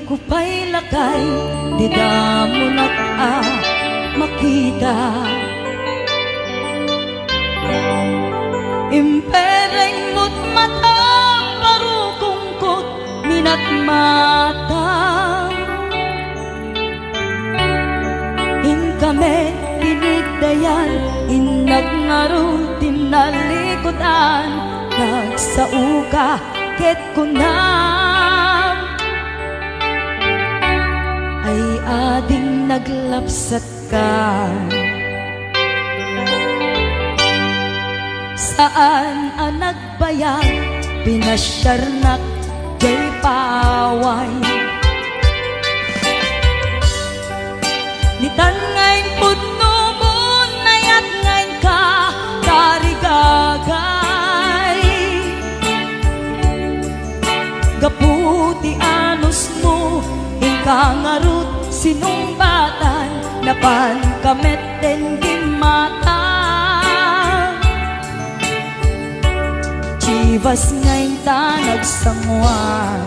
ko pa'y lakay, di da mo makita. Impereng mo't mata, parukungkot minat mata. In kami pinigdayan, inagnaro tinalikutan, nagsauka ket kunam ay ading naglapsat ka. Saan ang nagbayag, pinasyarnak jay paway. Nitan ngayon pudno mo, nayat ngayon ka karigagay. Gaputi anos mo, inkangarut sinumbatan, napan kamet den di mata. Chivas ngayon ta nagsangwan,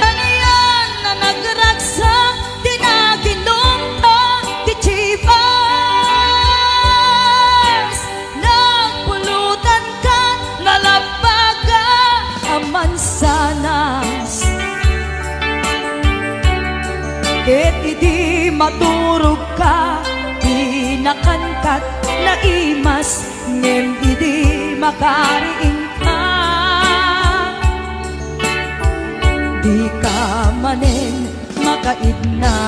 ano yan na nagragsak, di na ginumta, di Chivas. Nagpulutan ka, nalabaga, aman sanas. Ket idi maturog ka, nakankat na imas, ngem idi makariing ka. Di ka manen makaidna.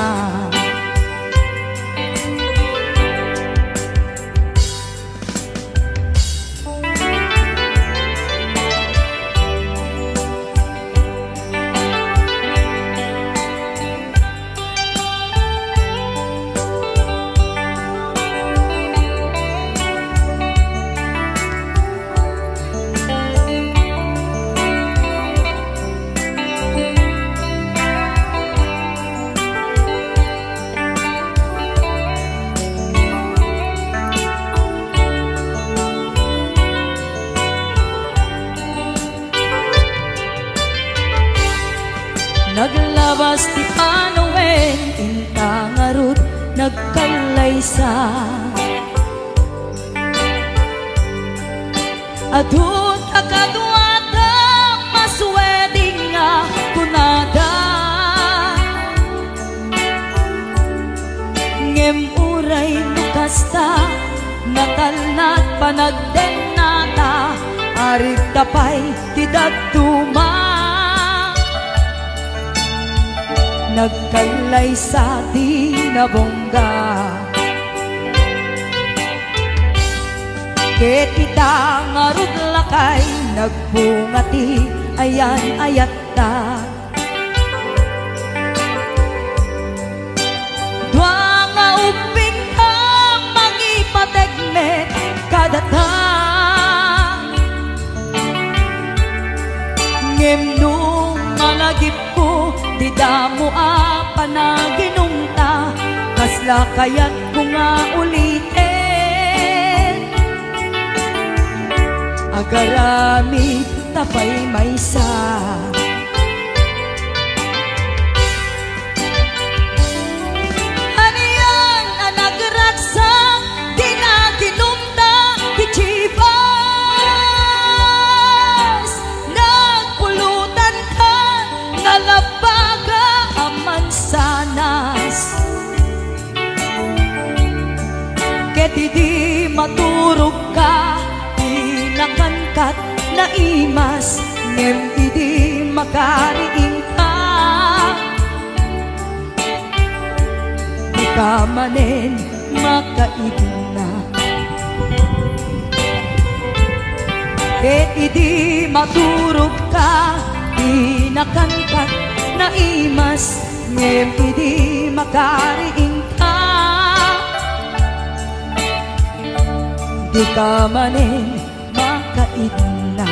Naglabas ti Panowen, intangarut nagkalaysa. Adun akadwata, masweding nga kunada. Ngem uray nukasta, natalnat panagdenata, arig tapay ti daduma. Nagkalay sa di nabongga, ket kita ngarud lakay, nagbungati ayan ayat ta. Dwa nga uping ka, mangipategmet kadata. Ngem nung malagip ko, di damo panaginungta, kasla kayat ko nga ulitin. Agarami tapay maysa, ano yan ang nagragsak, di na ginumta di Chivas. Nagpulutan ka, nalabaga, aman sanas. Ket idi maturog ka, di nakankat na imas, ngem idi makariing ka. Di ka manen makaidna, ket idi maturog ka, di nakankat na imas, ngem idi makariing ka. Di ka manen makaidna.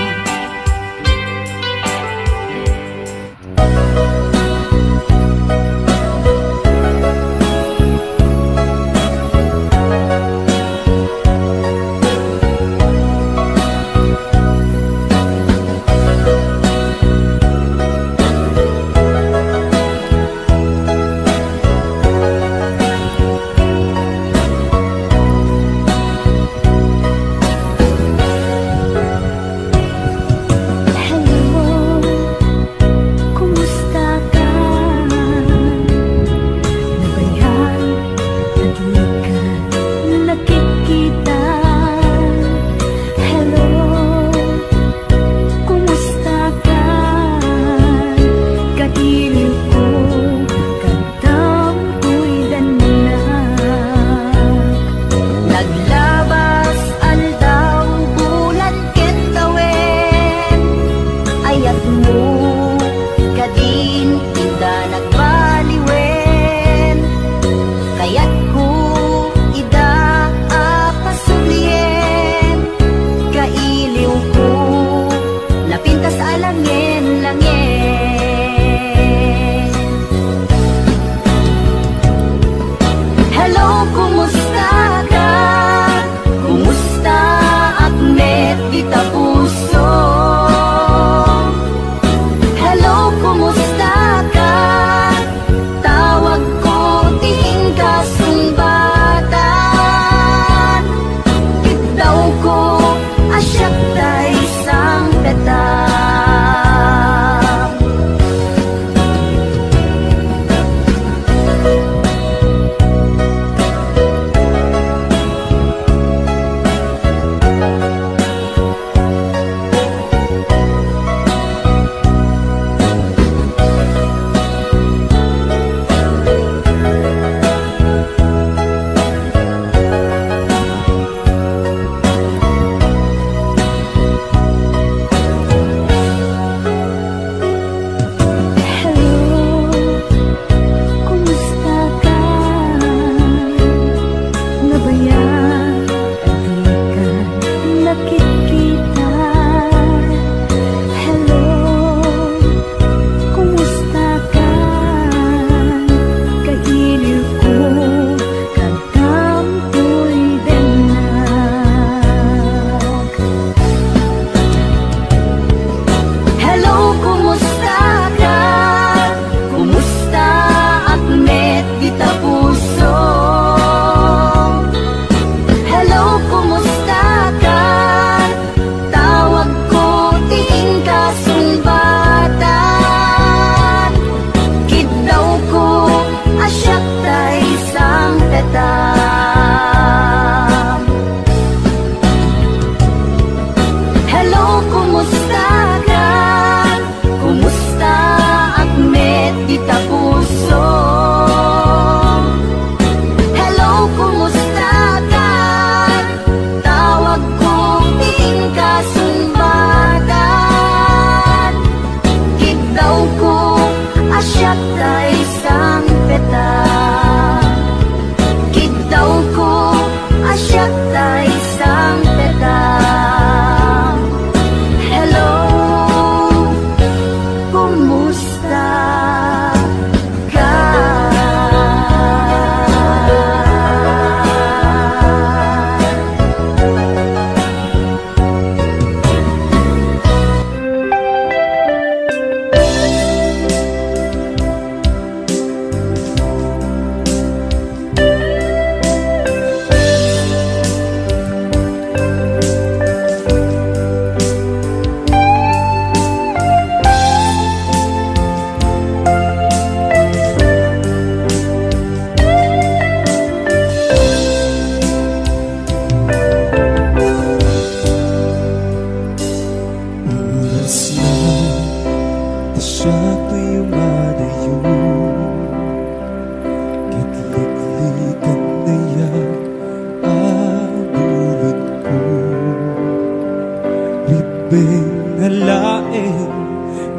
lain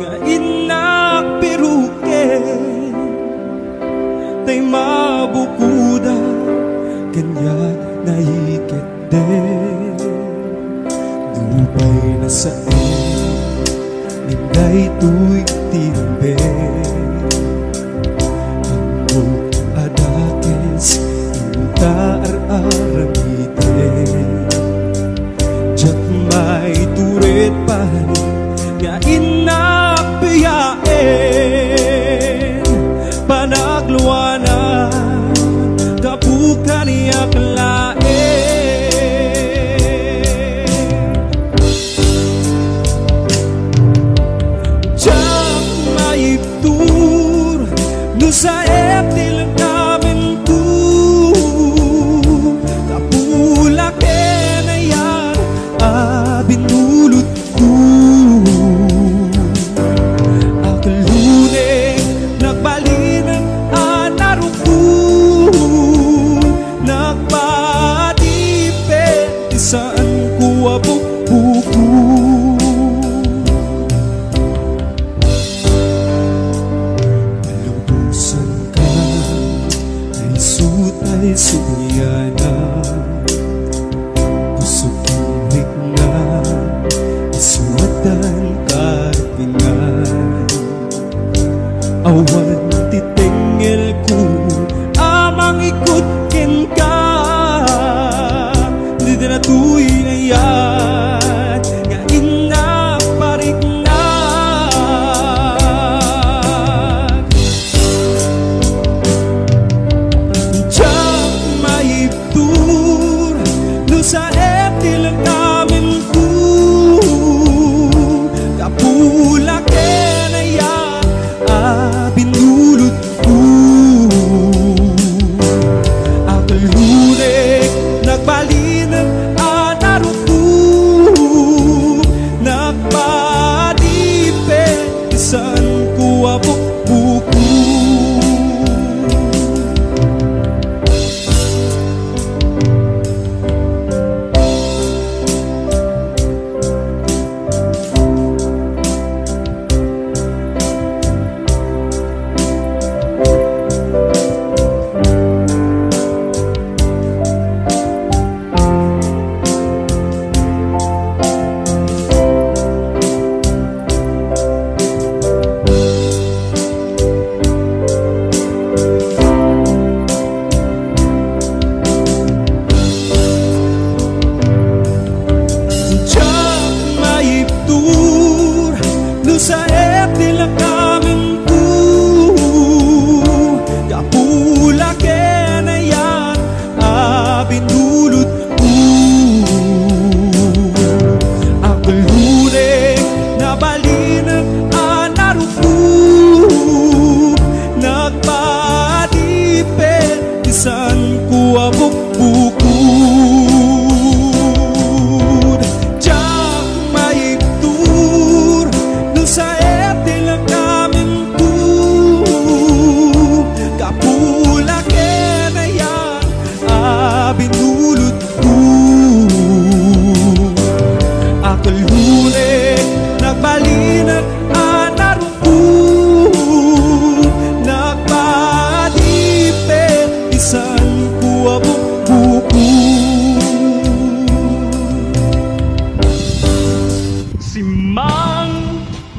nga inakpiruken tay mabukuda kanya nahikit din dubay na sa ninday tuy timbe ang adakes inta aramite jak may turit pa nga inakpiyaen panagluwanan kabukan iyak laen jak may tur no sa eptil namin tu kapulak na yan binulot ko akaluneng nagbalinan anaruko nagpadipet isaan ko abubuko malubusan ka ay sutay sunyana pusukinig na isuwatan karpingan awan titengel ko amang ikutkin ka hindi na tuy na yan nga inaparignan Diyak maibtur no sa eptil ang kamin ko kapulak na yan binulot ko akaluneng nagbalinang anaruko nagpadipet isan ko abukbuko sa eptil ang kamin ko kapulak na yan binulot ko akaluneng nabalinang anaruko nagpadipet isan ko abukbuko sa eptil ang kamin ko kapulak na yan binulot ko akaluneng nagbalinang anaruko nagpadipet isan ko abukbuko simang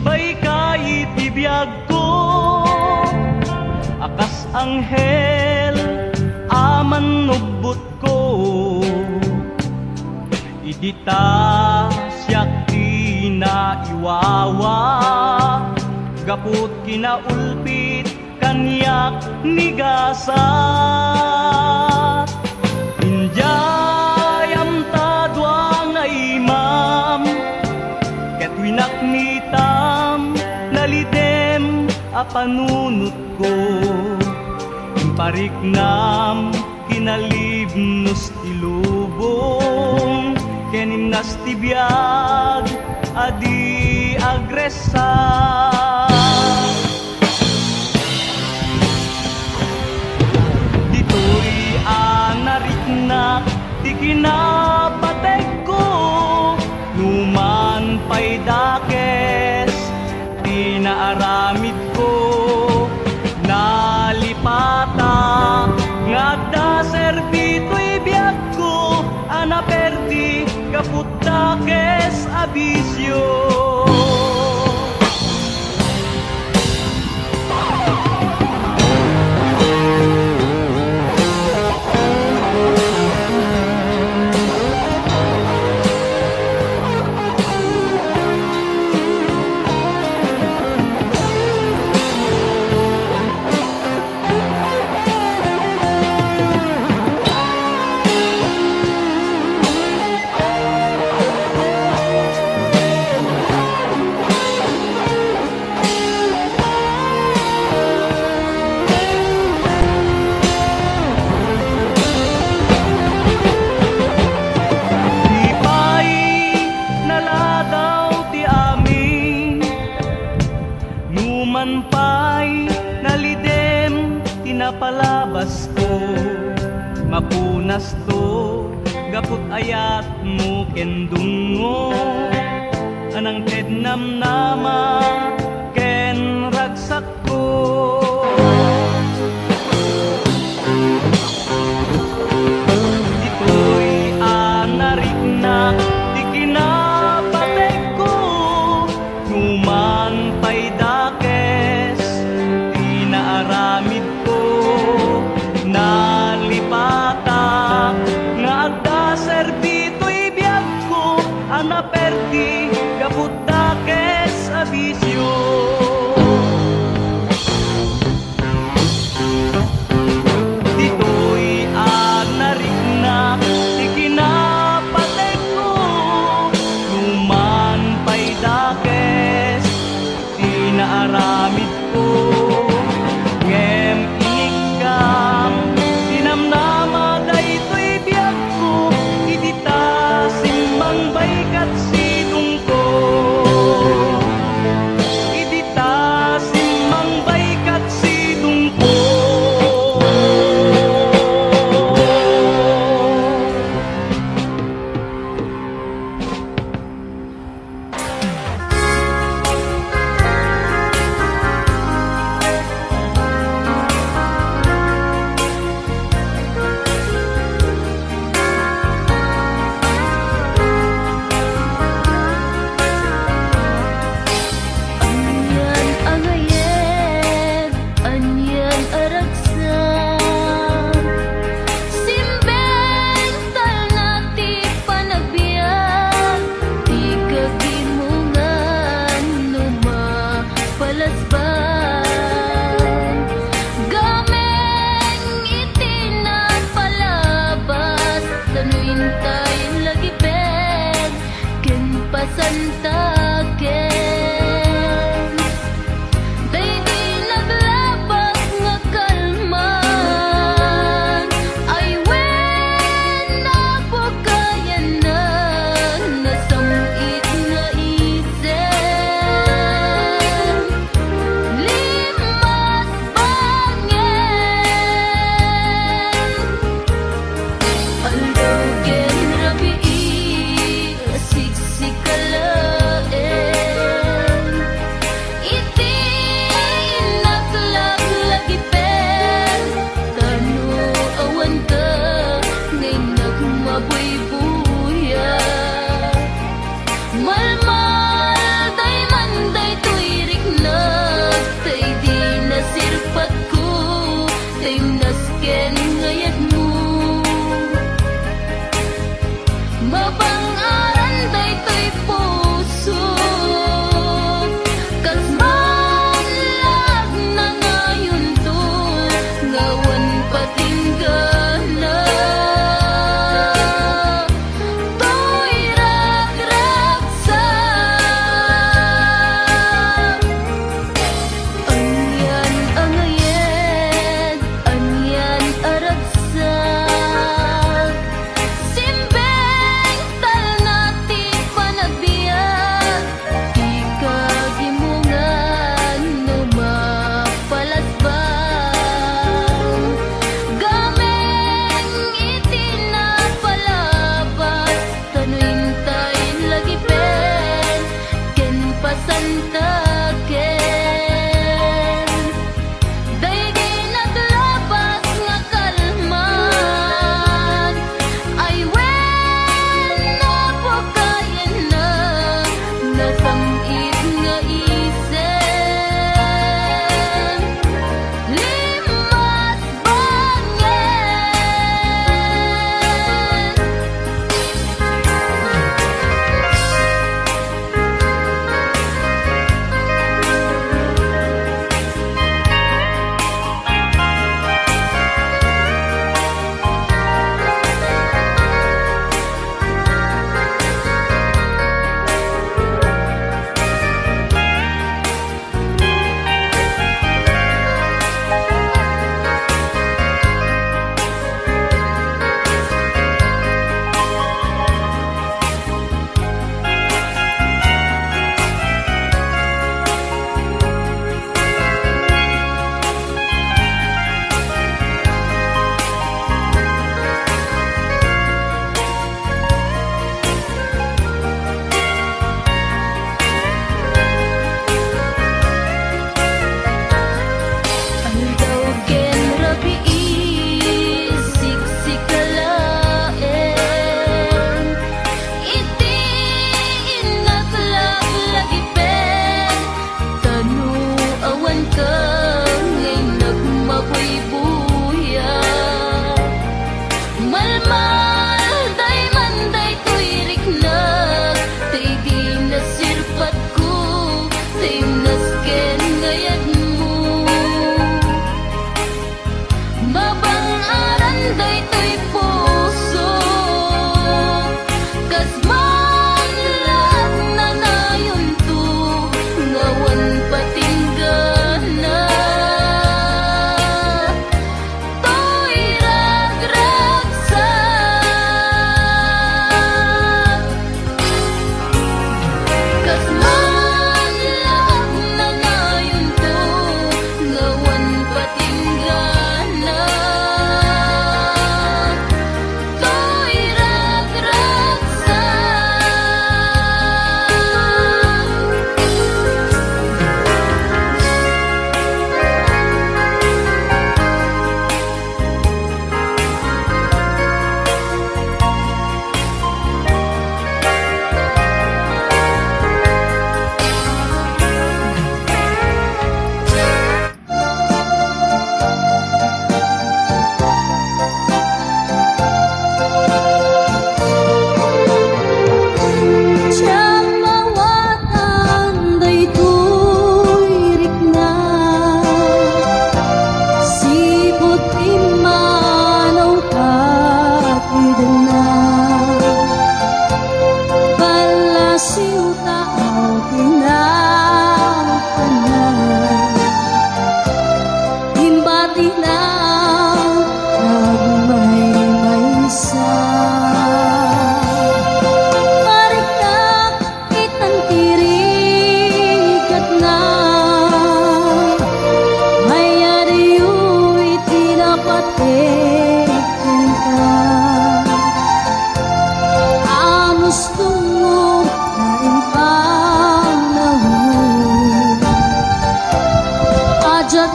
bay kay tibiyag ko akas anghel aman nugbot ko idita siyak di na iwawa gaput kinaulpit kanyak nigasat injayam tadwa nga imam ketwinak nitam nalidem apanunot ko impariknam kinalibnos tilubong kenim nas tibiyag adi agresa dito'y anariknak di kinapateg ko numan pay dake bisyo. Manpay nalidem tinapalabas ko mapunas to gaput ayat mo kendungo anang tednam nama ken ragsak ko. Dito'y anariknak di kinapatek ko numan pay aramid ko nalipata nga agda serbito'y biyag ko anaperti gaput dakes abisyo. Dito'y anariknak di kinapatek ko numan pay dakes di naaramid ko.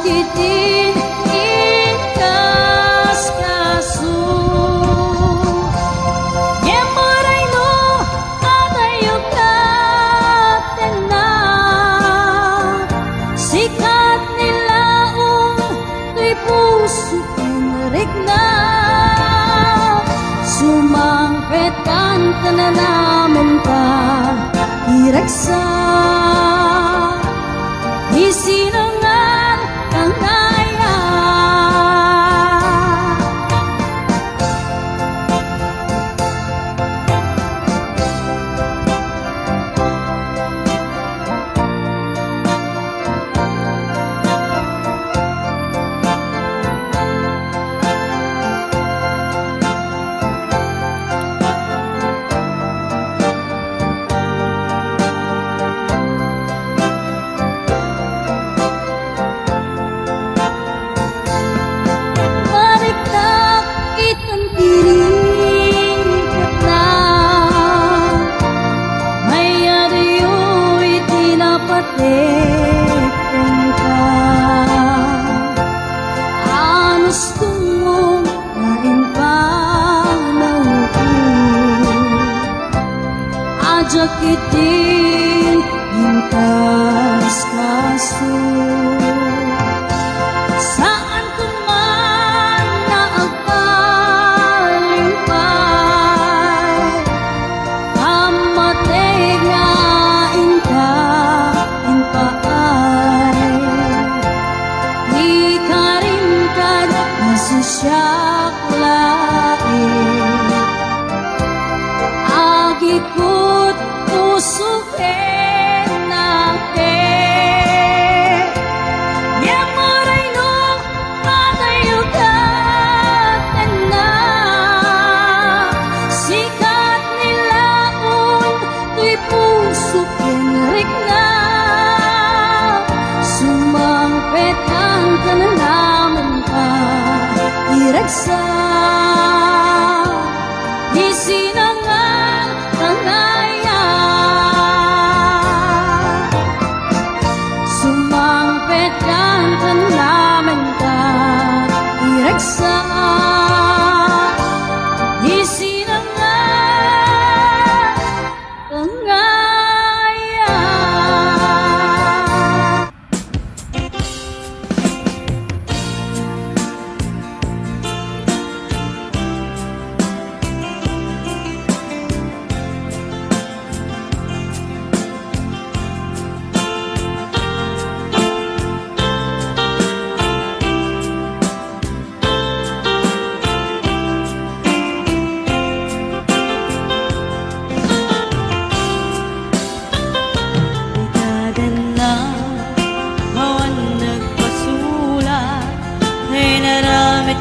kitin ikas kasu Yemuray no atayo katen na Sikat nilaong tuy puso kinrig na Sumangpetan ka na namin ka ireksa Isinungan ang kaya Jakitin intas kasu Saan ko man naagpalimpay Pamatay nga inka inpaay Ikarimkad nasusyak lain Agikut pusukin natin Yemuray no atayo katen na Sikat nilaon tuy puso kinrig na Sumangpetan ka na naman ka ireksa Isinangan kangaya Sumangpetan ka namin ka ireksa Isinangan kangaya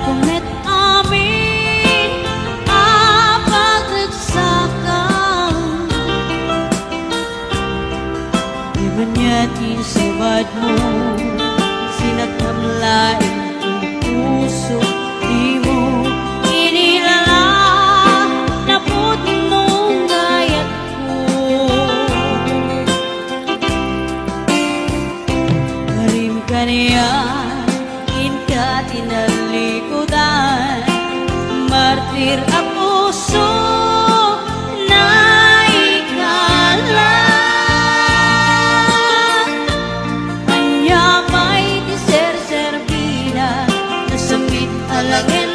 Kumit amin apagagsakan Di manyatin sabad mo Sinagkamlain ang puso Di mo inilala na putnong gayat ko Karim ka niya Inka tinalikudan Martir ang puso na ikalat Kanya may diser-serbina Nasamit alangin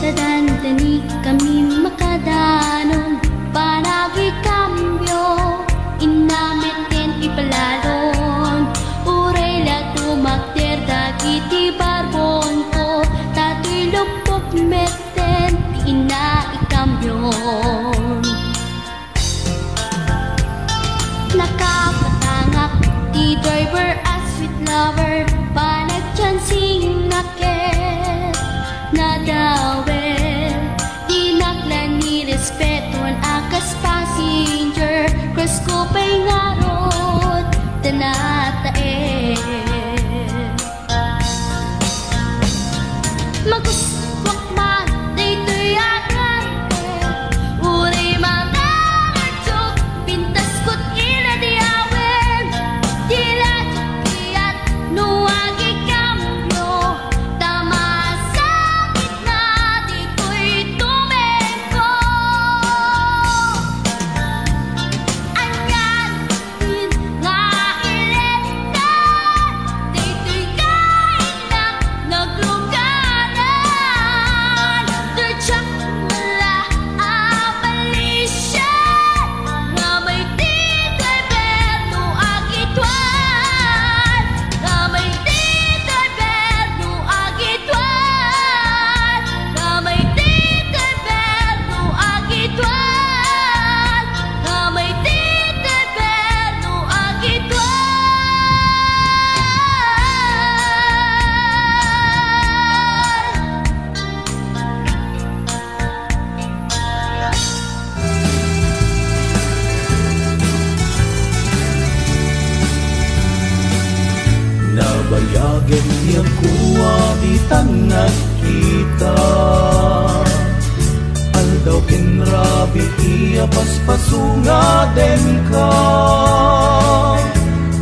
tadandani kami makadanon panagi kambyo inameten ipalalon uray lato makter dagiti barbon ko tatoy lupok meten ina ikambyon nakapatangak di driver as sweet lover panagchansing naket nadawel di naklan ni respeton akas passenger cross ko pa'y ngarot tanatae maguswak man daytoy agante uray mga archok pintas ko't ila diawen tila chikiyat nuwagi kambyo tama sakit na di ko'y tumeko anyan din nga ilenta daytoy kain na nagluganan dertsak mala abalisyan nga may tito'y berno agitwan nga may tito'y berno agitwan nga may tito'y berno agitwan nga may tito'y berno agitwan Nabayagan niya kuwa di tanag kita Aldaw kinrabi iya paspasunga den ka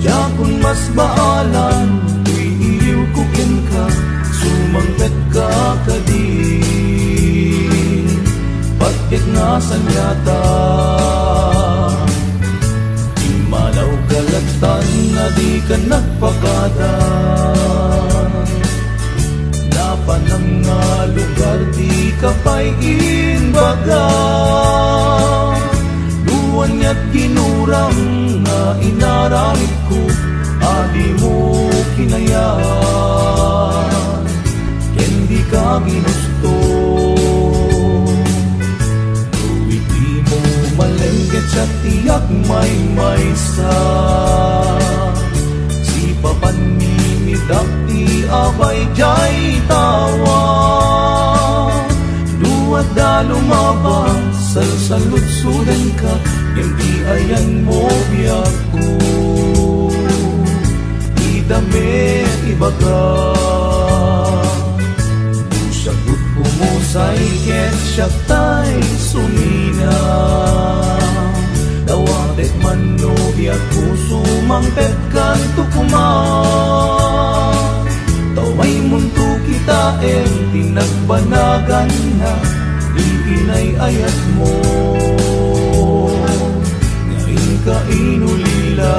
Jakun mas baalan iliw kukin ka Sumangpet ka kadin Pagkit nga sanyata Malaw kalagtan na di ka nagpakada Napanang nga lugar di ka pa'y inbaga Luwan niya't ginurang nga inaramit ko Adi mo kinayan Kendi ka ginusto Malengket sa tiyak may maysa Si papanimidak ti abay jay tawa Duat da lumabang salsalutsudan ka Yung di ayan mo biyak ko Di damit ibaga Sagot pumusay ket siya tay sumina Dawatet man no biyak ko sumangpet kan tukuman Taway munto kita tinagbanagan na Iinay ayat mo Ngayon ka inulila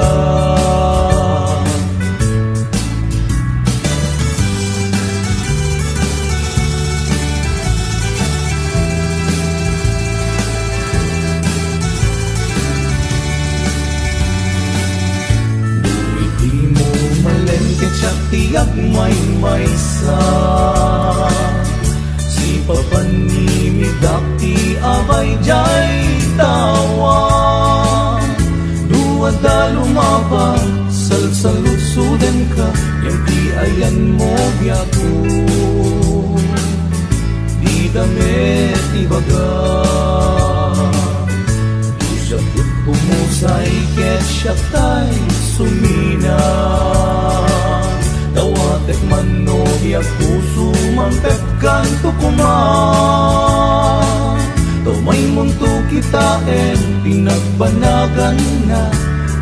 Tiyak may maysa Si papanimidak ti abay jay tawa Duwa da lumabang salsalutsudan ka Yang ti ayan mo biyago Di damit ibaga Di siyaput pumusay ket siya tay sumina Dawatek man no biyak puso mangpet kan tukuman Tomay munto kita pinagbanagan na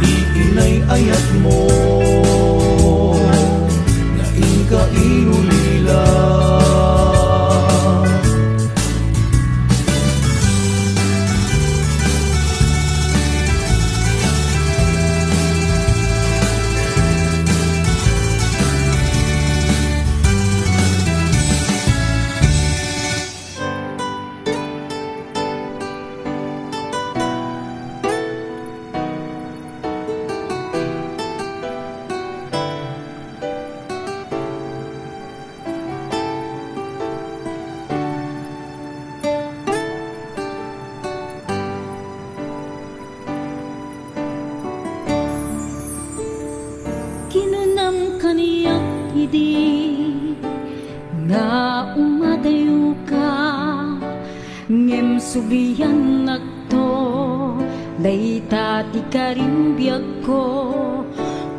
Iinay ayat mo Ngayon ka inulila umadayo ka ngem subiyan nakto dayta ti karimbiyag ko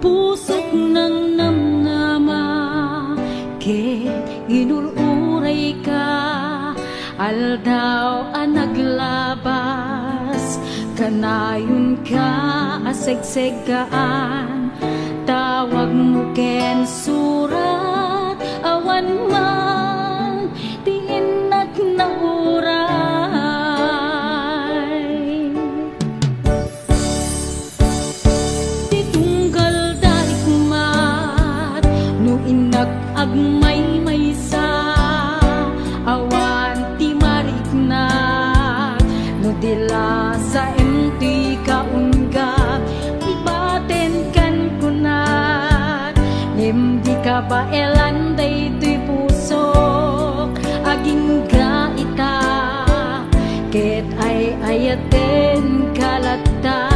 pusok ng namnama ket inuluray ka aldaw ang naglabas kanayon ka asegsegaan tawag mo ken surat awan man tiinat na uray titunggal dalikmat no inag-agmay maysa awan ti mariknat no dila sa enti kaunggap ibaten kan kunat ngem di ka ba elanday tuy pusok aging gaita ket ay ayaten kalata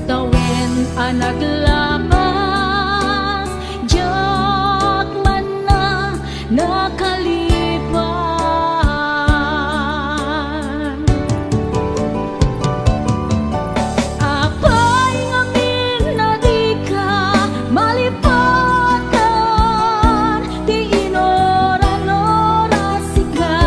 tawen anaglabas jak man na nakalipan apay ngamin na di ka malipatan di inoran-oras ka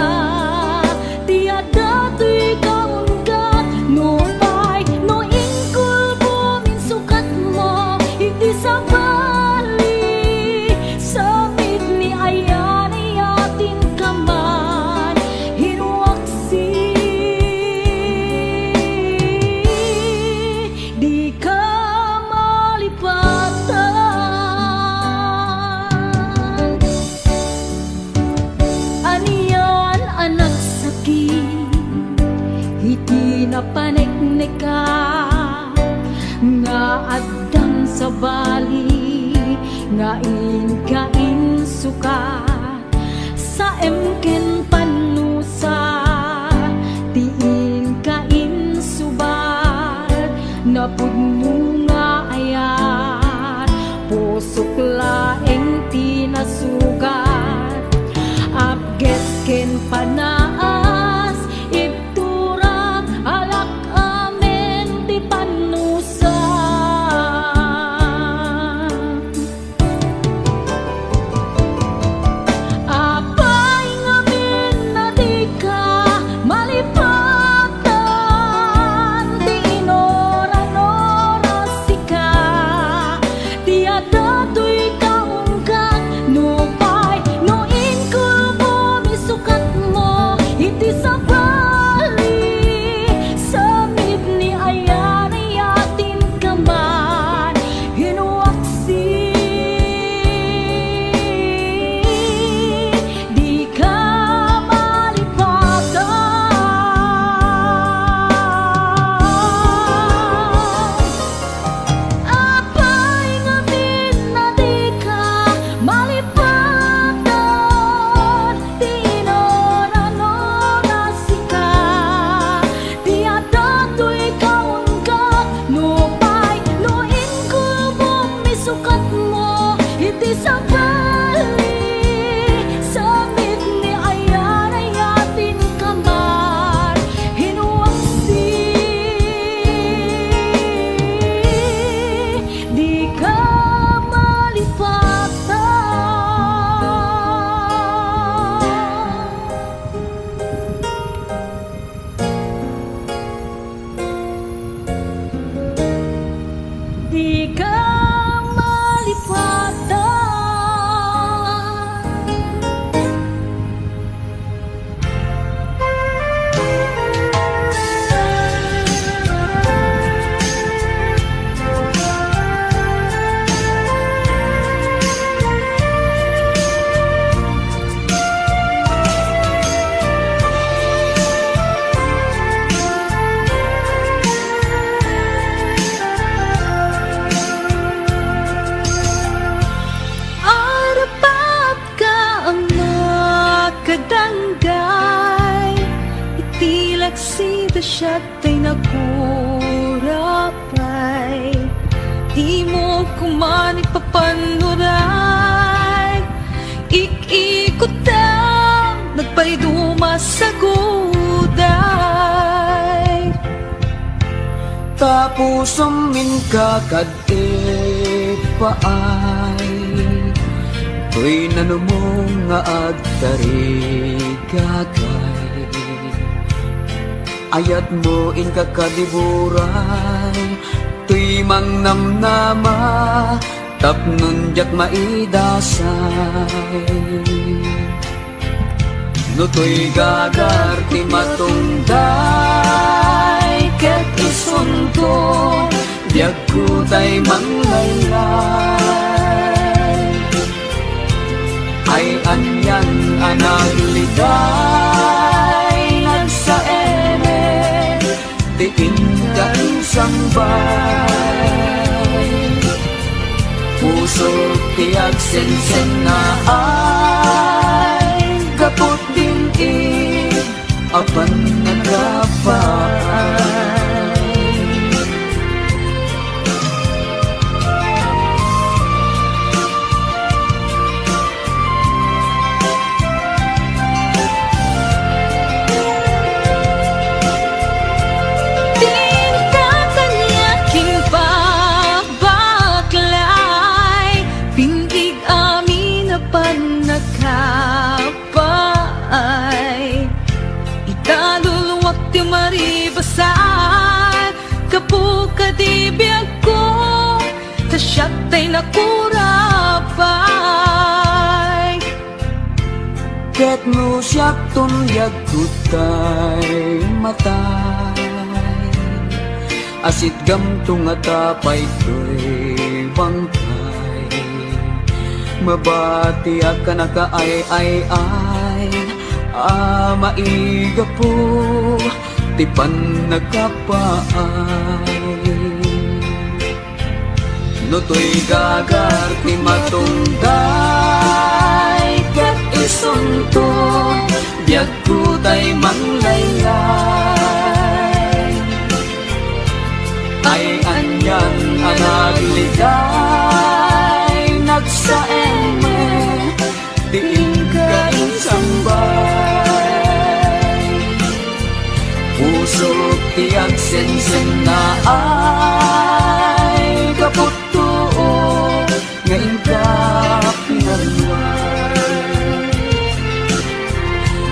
di adato'y kaunggat no pay no ingkul bumin sukat mo hindi sa bali samit ni ayan ayatin kaman hinuaksi di ka malipatan aniyan anak sakit iti napaneknek ka nga addang sa bali nga inkain sukat sa emken panusa tiin kain subat napudno nga ayat pusok laeng tinasugat apget ken panaas ipturak alak amen ti panusa apay ngamin na di ka malipatan di inoran-oras ka di adato'y kaunggat no pay no ingkul bumisukat mo iti sa bali samit ni ayan ayatin kaman hinuaksi di ka malipatan apay ngamin na di ka malipatan di inoran-oras ka di adato'y kaunggat no pay no ingkul bumisukat mo iti sa bali samit ni ayan ayatin kaman hinuaksi di ka malipatan di ka sida siya't ay nagkurapay di mo kuman ipapanuray ikikutan sa pusom min kakad-e paay, tuy nanumong nga agtarigagay. Ayat mo in kakadiburay, tuy mang namnama, tapnon jak maidasay. No tuy gagar ti matungday, ket isunto, diag ko tay manglaylay. Ay anyan anag ligay, nagsaeme, tiin ka isang bay. Puso tiag sen-sen na ay, kapot din apan nagapay. Maribasay kapuka di biyag ko, tasyat tay nakurapay. Ket mo siyak tunyag kutay matay, asit gamtung atapay to'y bangkay. Mabati ka nakaay-ay-ay, maiga po tipan nagkapaay. No to'y gagar ti matungday, ket isunto, diag ko tay manglaylay. Ay anyan anag ligay, nagsaeme, tiin ka isang bay. Puso tiag sen-sen na ay, kaput tuo ngayon ka pinagway.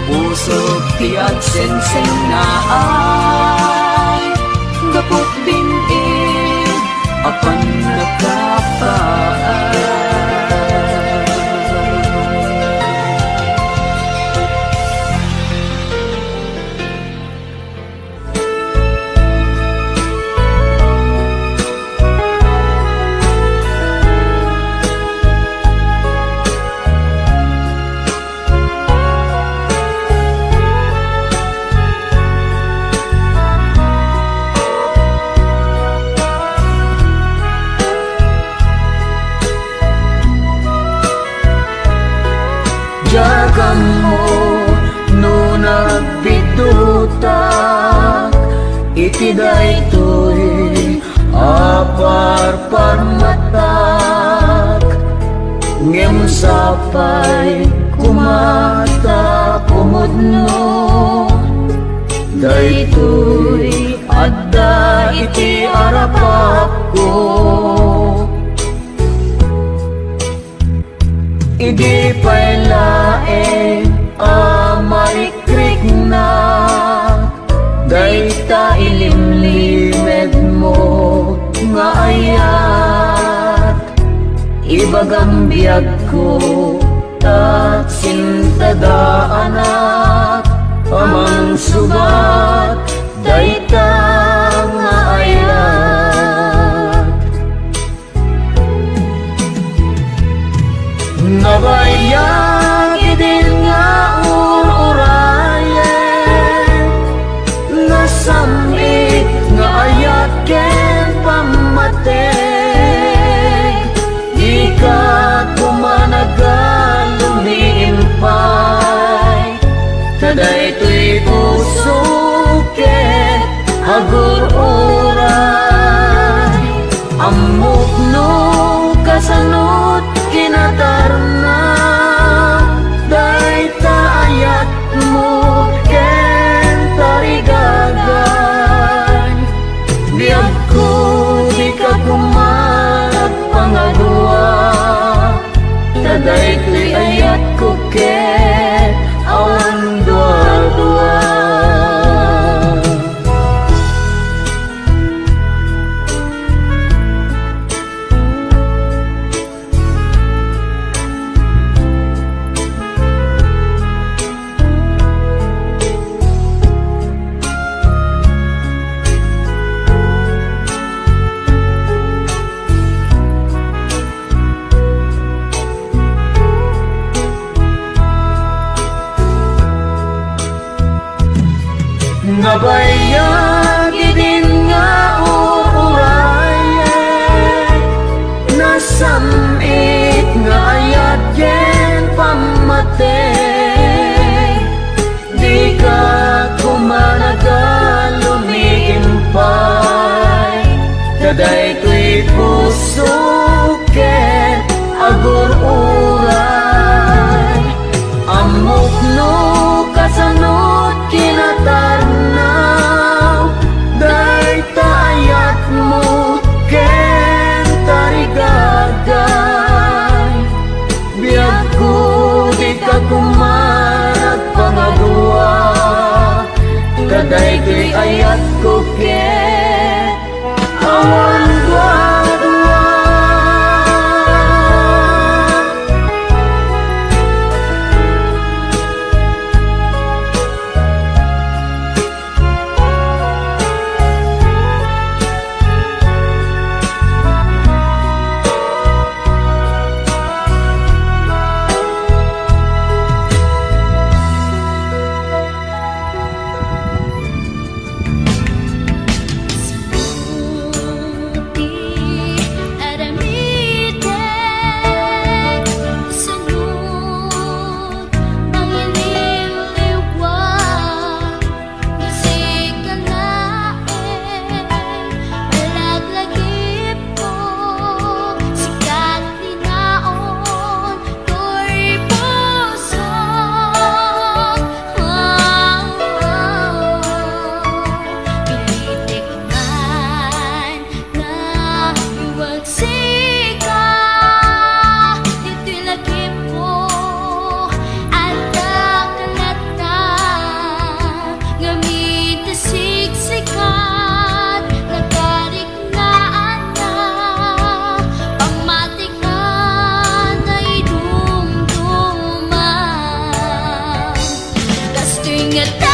Puso tiag sen-sen na ay, kaput binib apan nagkapaay. Jagan mo no nagbidutak, itiday to'y apar-parmatak. Ngem sapay kumata kumudno, day to'y adda iti arapak ko. Idi pa'y laeng amarikrik na, day ta ilimlimed mo nga ayat. Ibagang biyag ko at sintadaanak, amang subat day ta nga ayat. Nabayag idin nga ururayen, nasamit nga ayat ken pamateg. Di ka kumanagal lumiimpay, taday to'y puso ket hagur-uray. Amok no kasanot kinatarna, day taayat mo ken tarigagay. Biyag ko nga bayag idin nga uurayan, nasamit nga ayat yen pamatay. Di ka kumanagal lumiimpay, kaday ko'y puso ket agur-uray. Amok no kasanot kinatarnaw, day tayat mo ken tarigagay. Biyag ko di ka kumarag pangadua, kaday ko'y ayat ko ken awan dua-dua. Ingat